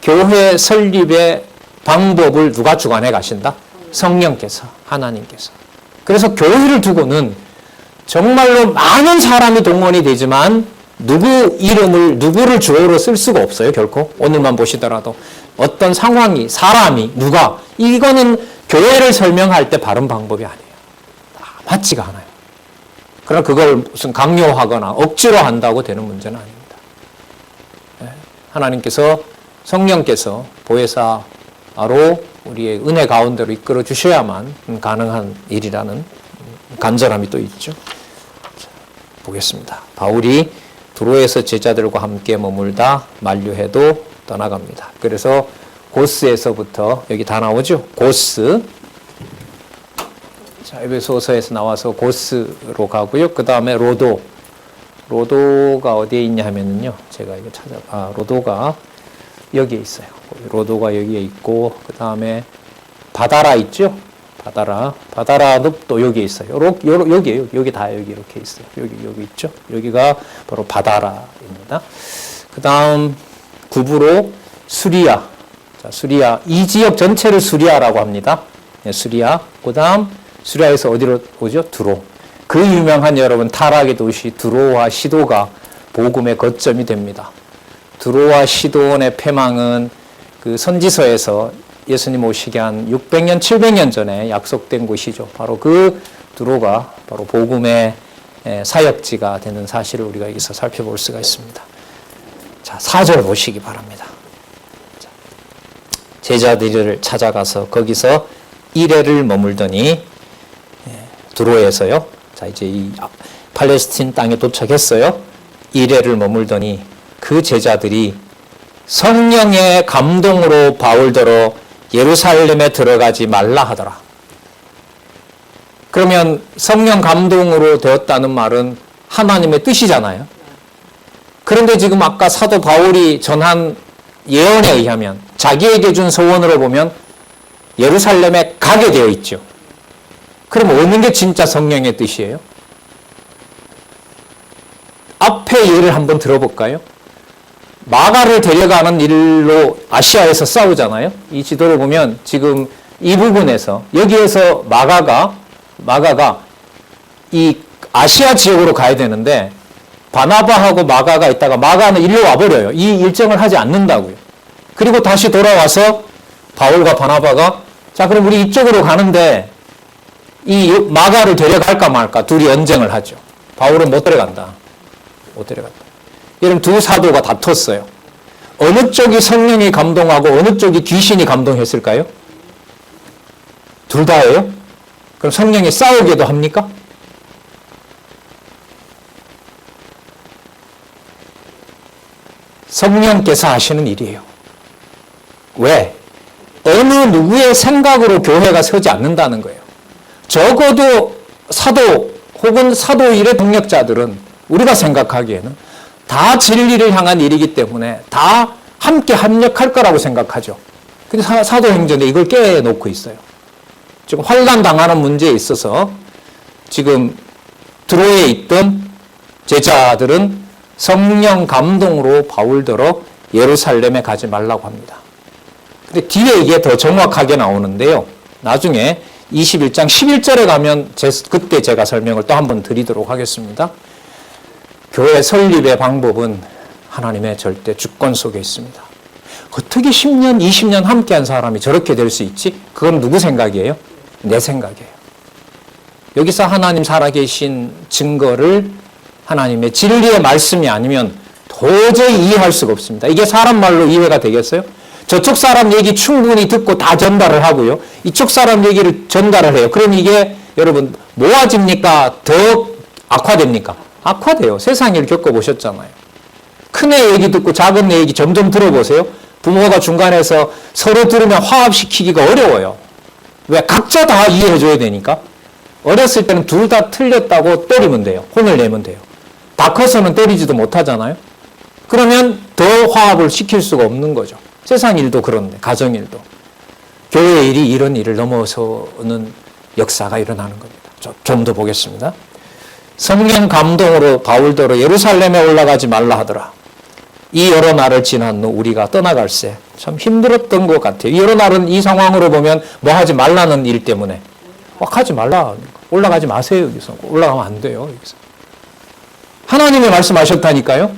교회 설립의 방법을 누가 주관해 가신다? 성령께서, 하나님께서. 그래서 교회를 두고는 정말로 많은 사람이 동원이 되지만 누구를 주어로 쓸 수가 없어요, 결코. 오늘만 보시더라도. 어떤 상황이, 사람이, 누가. 이거는 교회를 설명할 때 바른 방법이 아니에요. 맞지가 않아요. 그러나 그걸 무슨 강요하거나 억지로 한다고 되는 문제는 아닙니다. 하나님께서, 성령께서 보혜사로 우리의 은혜 가운데로 이끌어 주셔야만 가능한 일이라는 간절함이 또 있죠. 보겠습니다. 바울이 두로에서 제자들과 함께 머물다 만류해도 떠나갑니다. 그래서 고스에서부터 여기 다 나오죠. 고스. 자, 에베소서에서 나와서 고스로 가고요. 그 다음에 로도. 로도가 어디에 있냐 하면은요. 제가 이거 로도가 여기에 있어요. 로도가 여기에 있고, 그 다음에 바다라 있죠? 바다라도 또 여기에 있어요. 여기에요. 여기 다 여기 이렇게 있어요. 여기 있죠? 여기가 바로 바다라입니다. 그 다음 구부로 수리아. 자, 수리아. 이 지역 전체를 수리아라고 합니다. 네, 수리아. 그 다음 수리아에서 어디로 오죠? 두로. 그 유명한 여러분 타락의 도시 두로와 시도가 복음의 거점이 됩니다. 두로와 시돈의 패망은 그 선지서에서 예수님 오시기 한 600년, 700년 전에 약속된 곳이죠. 바로 그 두로가 바로 복음의 사역지가 되는 사실을 우리가 여기서 살펴볼 수가 있습니다. 자, 4절 보시기 바랍니다. 제자들을 찾아가서 거기서 1회를 머물더니 두로에서요. 자, 이제 이 팔레스틴 땅에 도착했어요. 1회를 머물더니 그 제자들이 성령의 감동으로 바울더러 예루살렘에 들어가지 말라 하더라. 그러면 성령 감동으로 되었다는 말은 하나님의 뜻이잖아요. 그런데 지금 아까 사도 바울이 전한 예언에 의하면 자기에게 준 소원으로 보면 예루살렘에 가게 되어 있죠. 그럼 어느 게 진짜 성령의 뜻이에요? 앞에 예를 한번 들어볼까요? 마가를 데려가는 일로 아시아에서 싸우잖아요. 이 지도를 보면 지금 이 부분에서 여기에서 마가가 이 아시아 지역으로 가야 되는데 바나바하고 마가가 있다가 마가는 일로 와버려요. 이 일정을 하지 않는다고요. 그리고 다시 돌아와서 바울과 바나바가 자 그럼 우리 이쪽으로 가는데 이 마가를 데려갈까 말까 둘이 언쟁을 하죠. 바울은 못 데려간다. 못 데려간다. 이런 두 사도가 다퉜어요. 어느 쪽이 성령이 감동하고 어느 쪽이 귀신이 감동했을까요? 둘 다예요? 그럼 성령이 싸우기도 합니까? 성령께서 하시는 일이에요. 왜? 어느 누구의 생각으로 교회가 서지 않는다는 거예요. 적어도 사도 혹은 사도 일의 동력자들은 우리가 생각하기에는 다 진리를 향한 일이기 때문에 다 함께 합력할 거라고 생각하죠. 근데 사도행전에 이걸 깨놓고 있어요. 지금 환난 당하는 문제에 있어서 지금 드로에 있던 제자들은 성령 감동으로 바울더러 예루살렘에 가지 말라고 합니다. 근데 뒤에 이게 더 정확하게 나오는데요. 나중에 21장 11절에 가면 그때 제가 설명을 또 한번 드리도록 하겠습니다. 교회 설립의 방법은 하나님의 절대 주권 속에 있습니다. 어떻게 10년, 20년 함께한 사람이 저렇게 될 수 있지? 그건 누구 생각이에요? 내 생각이에요. 여기서 하나님 살아계신 증거를 하나님의 진리의 말씀이 아니면 도저히 이해할 수가 없습니다. 이게 사람 말로 이해가 되겠어요? 저쪽 사람 얘기 충분히 듣고 다 전달을 하고요. 이쪽 사람 얘기를 전달을 해요. 그럼 이게 여러분 모아집니까? 더 악화됩니까? 악화돼요. 세상 일 겪어보셨잖아요. 큰애 얘기 듣고 작은 애 얘기 점점 들어보세요. 부모가 중간에서 서로 들으면 화합시키기가 어려워요. 왜? 각자 다 이해해줘야 되니까. 어렸을 때는 둘 다 틀렸다고 때리면 돼요. 혼을 내면 돼요. 다 커서는 때리지도 못하잖아요. 그러면 더 화합을 시킬 수가 없는 거죠. 세상 일도 그런데 가정 일도. 교회 일이 이런 일을 넘어서는 역사가 일어나는 겁니다. 좀 더 보겠습니다. 성령 감동으로 바울더러 예루살렘에 올라가지 말라 하더라. 이 여러 날을 지난 후 우리가 떠나갈새. 참 힘들었던 것 같아요. 이 여러 날은 이 상황으로 보면 뭐 하지 말라는 일 때문에 하지 말라. 올라가지 마세요. 여기서. 올라가면 안 돼요. 여기서. 하나님이 말씀하셨다니까요.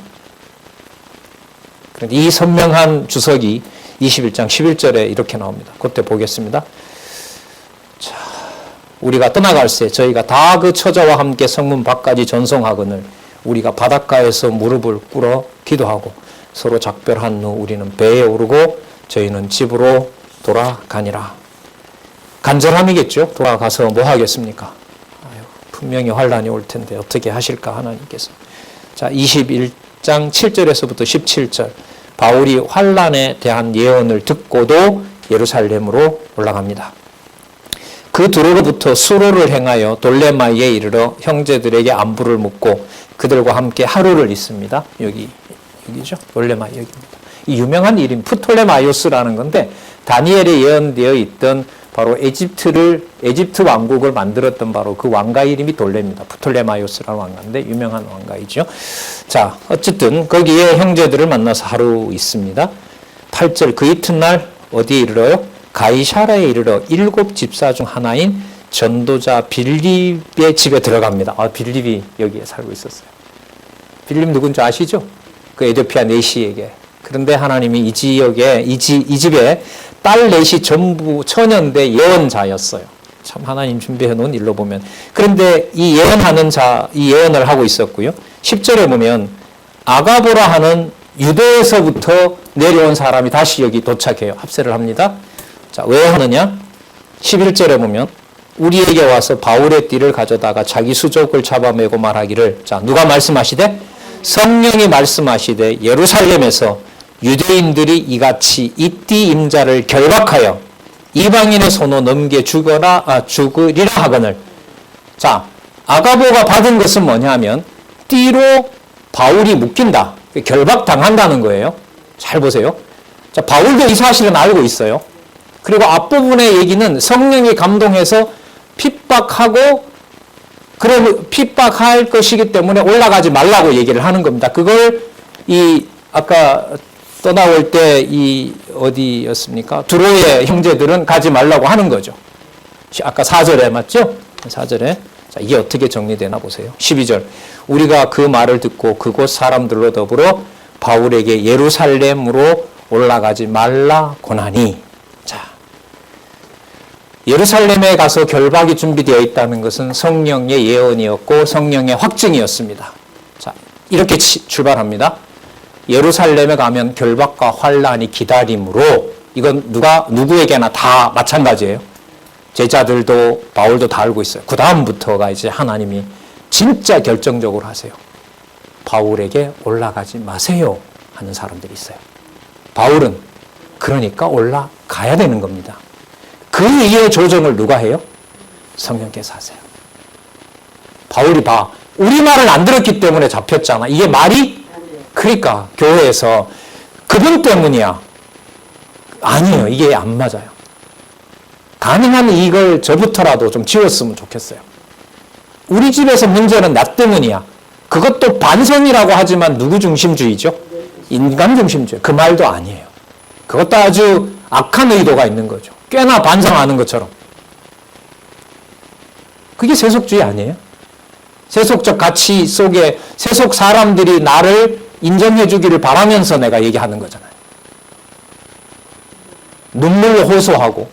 그런데 이 선명한 주석이 21장 11절에 이렇게 나옵니다. 그때 보겠습니다. 자, 우리가 떠나갈새 저희가 다 그 처자와 함께 성문 밖까지 전송하거늘 우리가 바닷가에서 무릎을 꿇어 기도하고 서로 작별한 후 우리는 배에 오르고 저희는 집으로 돌아가니라. 간절함이겠죠. 돌아가서 뭐 하겠습니까? 분명히 환란이 올 텐데 어떻게 하실까 하나님께서. 자, 21장 7절에서부터 17절. 바울이 환란에 대한 예언을 듣고도 예루살렘으로 올라갑니다. 그 두로로부터 수로를 행하여 돌레마이에 이르러 형제들에게 안부를 묻고 그들과 함께 하루를 있습니다. 여기죠. 돌레마이 여기입니다. 이 유명한 이름 프톨레마이오스라는 건데 다니엘에 예언되어 있던 바로 에집트 왕국을 만들었던 바로 그 왕가 이름이 돌레입니다. 프톨레마이오스라는 왕가인데 유명한 왕가이죠. 자, 어쨌든 거기에 형제들을 만나서 하루 있습니다. 8절 그 이튿날 어디에 이르러요? 가이사라에 이르러 7 집사 중 하나인 전도자 빌립의 집에 들어갑니다. 빌립이 여기에 살고 있었어요. 빌립 누군지 아시죠? 그 에디오피아 내시에게. 그런데 하나님이 이 지역에 이 집에 딸 넷이 전부 처년대 예언자였어요. 참 하나님 준비해 놓은 일로 보면. 그런데 이 예언하는 자, 이 예언을 하고 있었고요. 10절에 보면 아가보라 하는 유대에서부터 내려온 사람이 다시 여기 도착해요. 합세를 합니다. 자, 왜 하느냐? 11절에 보면 우리에게 와서 바울의 띠를 가져다가 자기 수족을 잡아매고 말하기를, 자, 누가 말씀하시되? 성령이 말씀하시되 예루살렘에서 유대인들이 이같이 이 띠 임자를 결박하여 이방인의 손으로 넘겨 죽으리라 하거늘. 자, 아가보가 받은 것은 뭐냐면 띠로 바울이 묶인다, 결박당한다는 거예요. 잘 보세요. 자, 바울도 이 사실은 알고 있어요. 그리고 앞부분의 얘기는 성령이 감동해서 핍박하고, 그럼 핍박할 것이기 때문에 올라가지 말라고 얘기를 하는 겁니다. 그걸 아까 떠나올 때 어디였습니까? 두로의 형제들은 가지 말라고 하는 거죠. 아까 4절에 맞죠? 4절에. 자, 이게 어떻게 정리되나 보세요. 12절. 우리가 그 말을 듣고 그곳 사람들로 더불어 바울에게 예루살렘으로 올라가지 말라 고나니. 자, 예루살렘에 가서 결박이 준비되어 있다는 것은 성령의 예언이었고 성령의 확증이었습니다. 자, 이렇게 출발합니다. 예루살렘에 가면 결박과 환란이 기다림으로, 이건 누구에게나 다 마찬가지예요. 제자들도 바울도 다 알고 있어요. 그 다음부터가 이제 하나님이 진짜 결정적으로 하세요. 바울에게 올라가지 마세요 하는 사람들이 있어요. 바울은 그러니까 올라가야 되는 겁니다. 그 이후의 조정을 누가 해요? 성령께서 하세요. 바울이 우리 말을 안 들었기 때문에 잡혔잖아. 이게 말이? 그러니까 교회에서 그분 때문이야. 아니에요. 이게 안 맞아요. 가능하면 이걸 저부터라도 좀 지웠으면 좋겠어요. 우리 집에서 문제는 나 때문이야. 그것도 반성이라고 하지만 누구 중심주의죠? 인간 중심주의. 그 말도 아니에요. 그것도 아주 악한 의도가 있는 거죠. 꽤나 반성하는 것처럼. 그게 세속주의 아니에요? 세속적 가치 속에 세속 사람들이 나를 인정해 주기를 바라면서 내가 얘기하는 거잖아요. 눈물로 호소하고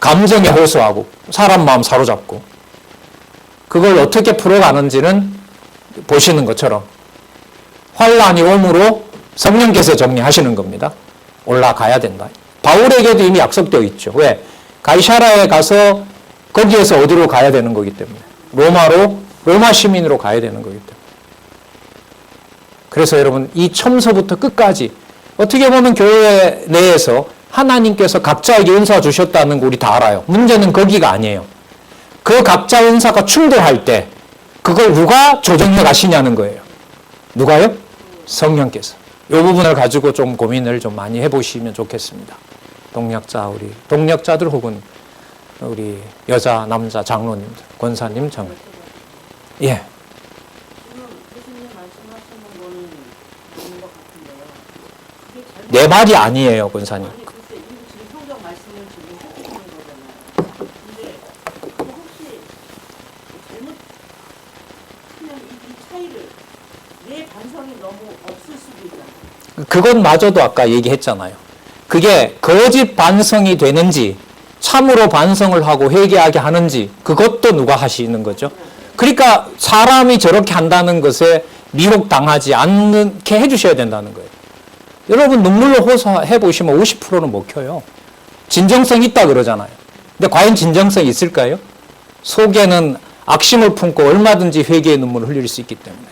감정에 호소하고 사람 마음 사로잡고 그걸 어떻게 풀어가는지는 보시는 것처럼 환란이 오므로 성령께서 정리하시는 겁니다. 올라가야 된다. 바울에게도 이미 약속되어 있죠. 왜? 가이사라에 가서 거기에서 어디로 가야 되는 거기 때문에 로마 시민으로 가야 되는 거기 때문에. 그래서 여러분 이 처음서부터 끝까지 어떻게 보면 교회 내에서 하나님께서 각자에게 은사 주셨다는 거 우리 다 알아요. 문제는 거기가 아니에요. 그 각자 은사가 충돌할 때 그걸 누가 조정해 가시냐는 거예요. 누가요? 성령께서. 이 부분을 가지고 좀 고민을 좀 많이 해보시면 좋겠습니다. 동력자들 혹은 우리 여자, 남자, 장로님들, 권사님, 장로. 예. 내 말이 아니에요, 권사님. 그것마저도 아까 얘기했잖아요. 그게 거짓 반성이 되는지 참으로 반성을 하고 회개하게 하는지 그것도 누가 하시는 거죠. 그러니까 사람이 저렇게 한다는 것에 미혹당하지 않게 해주셔야 된다는 거예요. 여러분 눈물로 호소해 보시면 50%는 못 켜요. 진정성 있다 그러잖아요. 근데 과연 진정성이 있을까요? 속에는 악심을 품고 얼마든지 회개의 눈물을 흘릴 수 있기 때문에.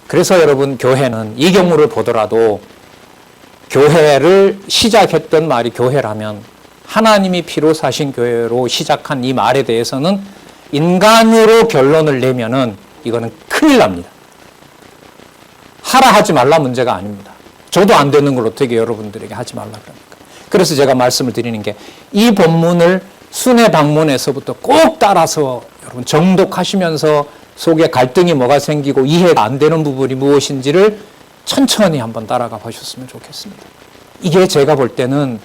그래서 여러분 교회는 이 경우를 보더라도 교회를 시작했던 말이 교회라면 하나님이 피로 사신 교회로 시작한 이 말에 대해서는 인간으로 결론을 내면은 이거는 큰일 납니다. 하라 하지 말라 문제가 아닙니다. 저도 안 되는 걸 어떻게 여러분들에게 하지 말라 그럽니까? 그래서 제가 말씀을 드리는 게 이 본문을 순회 방문에서부터 꼭 따라서 여러분 정독하시면서 속에 갈등이 뭐가 생기고 이해가 안 되는 부분이 무엇인지를 천천히 한번 따라가 보셨으면 좋겠습니다. 이게 제가 볼 때는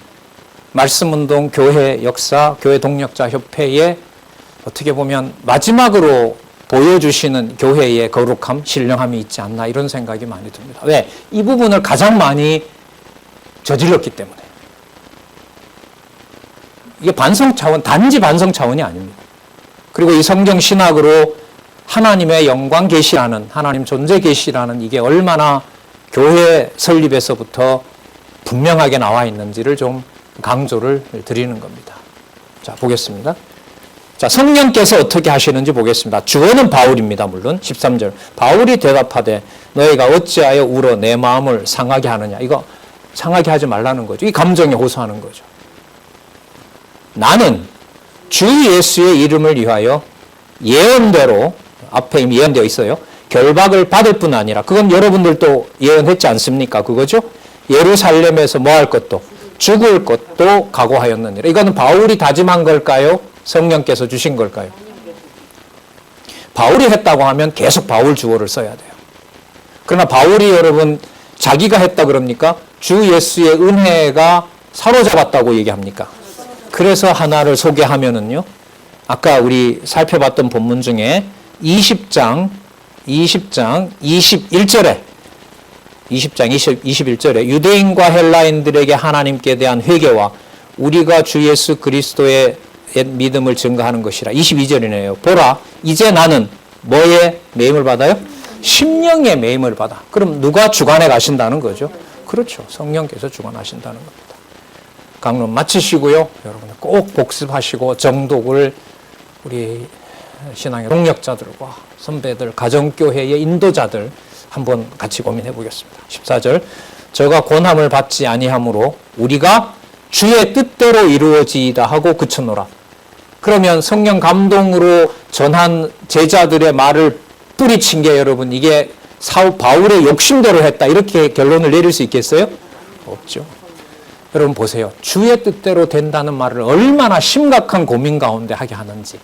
말씀운동 교회 역사, 교회 동력자 협회의 어떻게 보면 마지막으로 보여주시는 교회의 거룩함, 신령함이 있지 않나 이런 생각이 많이 듭니다. 왜? 이 부분을 가장 많이 저질렀기 때문에. 이게 반성 차원, 단지 반성 차원이 아닙니다. 그리고 이 성경 신학으로 하나님의 영광 계시라는, 하나님 존재 계시라는 이게 얼마나 교회 설립에서부터 분명하게 나와 있는지를 좀 강조를 드리는 겁니다. 자, 보겠습니다. 자, 성령께서 어떻게 하시는지 보겠습니다. 주어는 바울입니다. 물론 13절. 바울이 대답하되 너희가 어찌하여 울어 내 마음을 상하게 하느냐. 이거 상하게 하지 말라는 거죠. 이 감정에 호소하는 거죠. 나는 주 예수의 이름을 위하여 예언대로, 앞에 이미 예언되어 있어요. 결박을 받을 뿐 아니라, 그건 여러분들도 예언했지 않습니까? 그거죠? 예루살렘에서 뭐 할 것도, 죽을 것도 각오하였느니라. 이거는 바울이 다짐한 걸까요? 성령께서 주신 걸까요? 바울이 했다고 하면 계속 바울 주어를 써야 돼요. 그러나 바울이 여러분 자기가 했다 그럽니까? 주 예수의 은혜가 사로잡았다고 얘기합니까? 그래서 하나를 소개하면은요, 아까 우리 살펴봤던 본문 중에 20장 21절에 21절에 유대인과 헬라인들에게 하나님께 대한 회개와 우리가 주 예수 그리스도의 믿음을 증거하는 것이라. 22절이네요. 보라, 이제 나는 뭐에 매임을 받아요? 심령의 매임을 받아. 그럼 누가 주관해 가신다는 거죠? 그렇죠. 성령께서 주관하신다는 겁니다. 강론 마치시고요. 여러분 꼭 복습하시고 정독을 우리 신앙의 동력자들과 선배들, 가정교회의 인도자들 한번 같이 고민해 보겠습니다. 14절, 저가 권함을 받지 아니하므로 우리가 주의 뜻대로 이루어지이다 하고 그쳤노라. 그러면 성령 감동으로 전한 제자들의 말을 뿌리친 게 여러분 이게 바울의 욕심대로 했다 이렇게 결론을 내릴 수 있겠어요? 없죠. 여러분 보세요. 주의 뜻대로 된다는 말을 얼마나 심각한 고민 가운데 하게 하는지.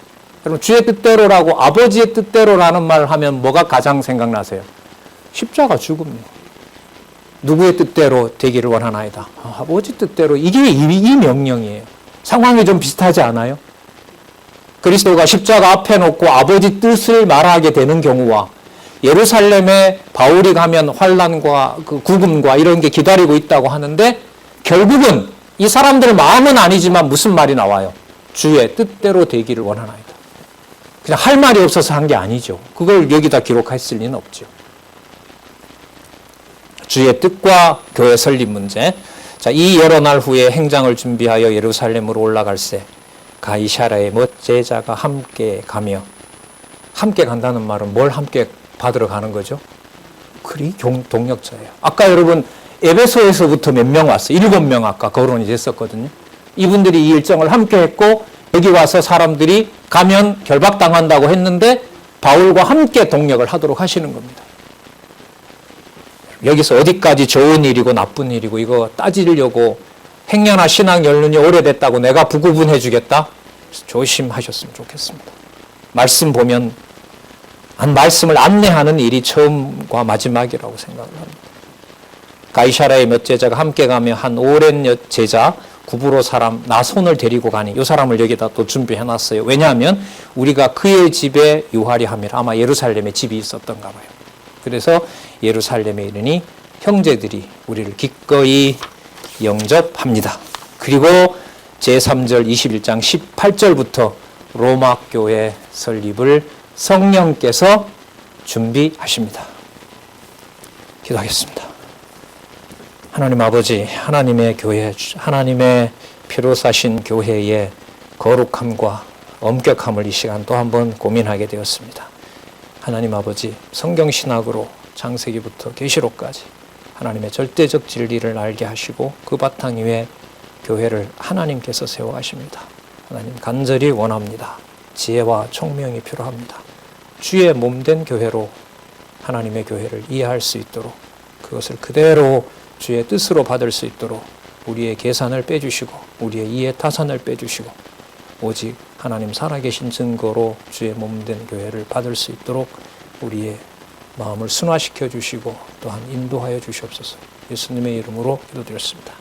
여러분 주의 뜻대로라고 아버지의 뜻대로라는 말을 하면 뭐가 가장 생각나세요? 십자가 죽음이요. 누구의 뜻대로 되기를 원하나이다. 아버지 뜻대로. 이게 이 명령이에요. 상황이 좀 비슷하지 않아요? 그리스도가 십자가 앞에 놓고 아버지 뜻을 말하게 되는 경우와 예루살렘에 바울이 가면 환난과 그 구금과 이런 게 기다리고 있다고 하는데 결국은 이 사람들 마음은 아니지만 무슨 말이 나와요? 주의 뜻대로 되기를 원하나이다. 그냥 할 말이 없어서 한 게 아니죠. 그걸 여기다 기록했을 리는 없죠. 주의 뜻과 교회 설립 문제. 자, 이 여러 날 후에 행장을 준비하여 예루살렘으로 올라갈새 가이사랴의 몇 제자가 함께 가며, 함께 간다는 말은 뭘 함께 받으러 가는 거죠? 그리 동력자예요. 아까 여러분 에베소에서부터 몇 명 왔어요? 7명 아까 거론이 됐었거든요. 이분들이 이 일정을 함께 했고 여기 와서 사람들이 가면 결박당한다고 했는데 바울과 함께 동력을 하도록 하시는 겁니다. 여기서 어디까지 좋은 일이고 나쁜 일이고 이거 따지려고 행여나 신앙 연륜이 오래됐다고 내가 부구분해 주겠다? 조심하셨으면 좋겠습니다. 말씀 보면 말씀을 안내하는 일이 처음과 마지막이라고 생각을 합니다. 가이사랴의 몇 제자가 함께 가며 한 오랜 제자 구브로 사람 나손을 데리고 가니 이 사람을 여기다 또 준비해놨어요. 왜냐하면 우리가 그의 집에 유하리 함이라. 아마 예루살렘에 집이 있었던가 봐요. 그래서 예루살렘에 이르니 형제들이 우리를 기꺼이 영접합니다. 그리고 제3절 21장 18절부터 로마 교회 설립을 성령께서 준비하십니다. 기도하겠습니다. 하나님 아버지, 하나님의 교회, 하나님의 피로 사신 교회의 거룩함과 엄격함을 이 시간 또 한번 고민하게 되었습니다. 하나님 아버지, 성경신학으로 창세기부터 계시록까지 하나님의 절대적 진리를 알게 하시고 그 바탕 위에 교회를 하나님께서 세워가십니다. 하나님 간절히 원합니다. 지혜와 총명이 필요합니다. 주의 몸된 교회로 하나님의 교회를 이해할 수 있도록 그것을 그대로 주의 뜻으로 받을 수 있도록 우리의 계산을 빼주시고 우리의 이해 타산을 빼주시고 오직 하나님 살아계신 증거로 주의 몸된 교회를 받을 수 있도록 우리의 마음을 순화시켜 주시고 또한 인도하여 주시옵소서. 예수님의 이름으로 기도드렸습니다.